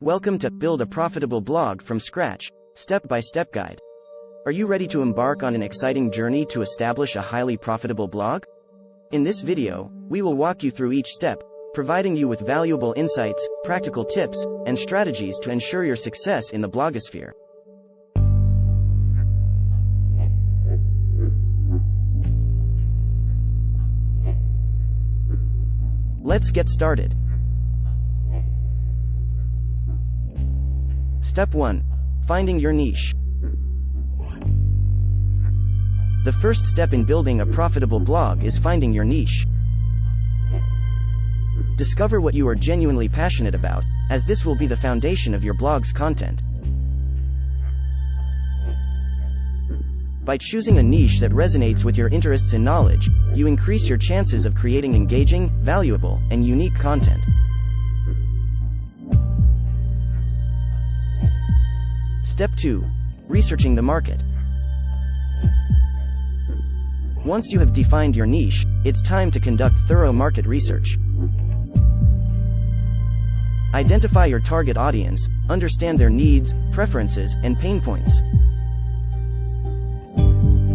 Welcome to Build a Profitable Blog from Scratch, Step-by-Step Guide. Are you ready to embark on an exciting journey to establish a highly profitable blog? In this video, we will walk you through each step, providing you with valuable insights, practical tips, and strategies to ensure your success in the blogosphere. Let's get started. Step 1. Finding your niche. The first step in building a profitable blog is finding your niche. Discover what you are genuinely passionate about, as this will be the foundation of your blog's content. By choosing a niche that resonates with your interests and knowledge, you increase your chances of creating engaging, valuable, and unique content. Step 2. Researching the market. Once you have defined your niche, it's time to conduct thorough market research. Identify your target audience, understand their needs, preferences, and pain points.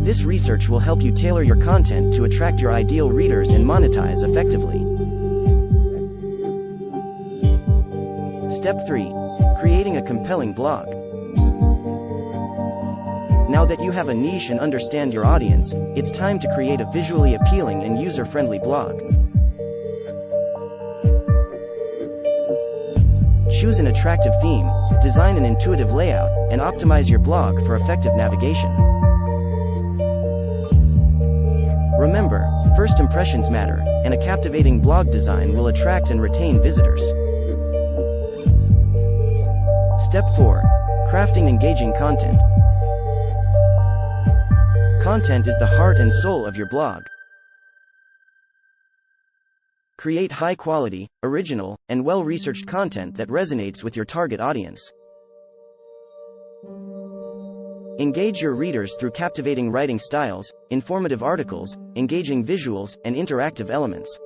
This research will help you tailor your content to attract your ideal readers and monetize effectively. Step 3. Creating a compelling blog. Now that you have a niche and understand your audience, it's time to create a visually appealing and user-friendly blog. Choose an attractive theme, design an intuitive layout, and optimize your blog for effective navigation. Remember, first impressions matter, and a captivating blog design will attract and retain visitors. Step 4. Crafting engaging content. Content is the heart and soul of your blog. Create high-quality, original, and well-researched content that resonates with your target audience. Engage your readers through captivating writing styles, informative articles, engaging visuals, and interactive elements.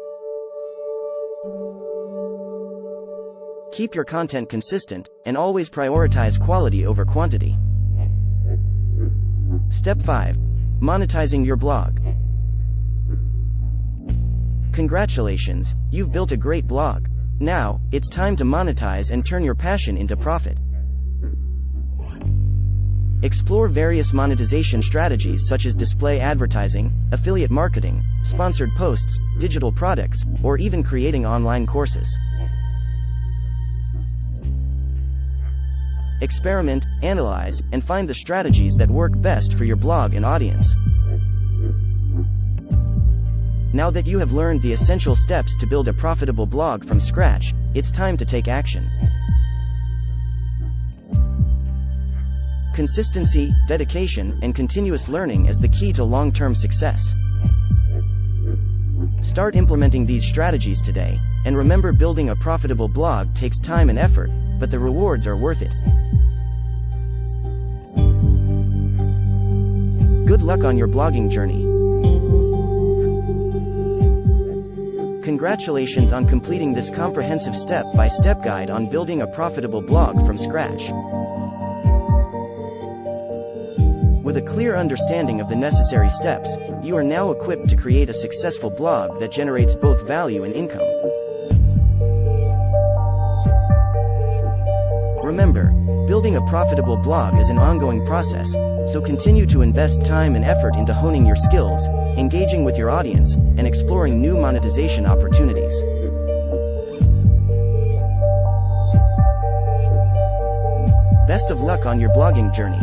Keep your content consistent, and always prioritize quality over quantity. Step 5. Monetizing your blog. Congratulations, you've built a great blog. Now, it's time to monetize and turn your passion into profit. Explore various monetization strategies such as display advertising, affiliate marketing, sponsored posts, digital products, or even creating online courses. Experiment, analyze, and find the strategies that work best for your blog and audience. Now that you have learned the essential steps to build a profitable blog from scratch, it's time to take action. Consistency, dedication, and continuous learning is the key to long-term success. Start implementing these strategies today, and remember, building a profitable blog takes time and effort, but the rewards are worth it. Good luck on your blogging journey. Congratulations on completing this comprehensive step-by-step guide on building a profitable blog from scratch. With a clear understanding of the necessary steps, you are now equipped to create a successful blog that generates both value and income. Remember, building a profitable blog is an ongoing process, so continue to invest time and effort into honing your skills, engaging with your audience, and exploring new monetization opportunities. Best of luck on your blogging journey.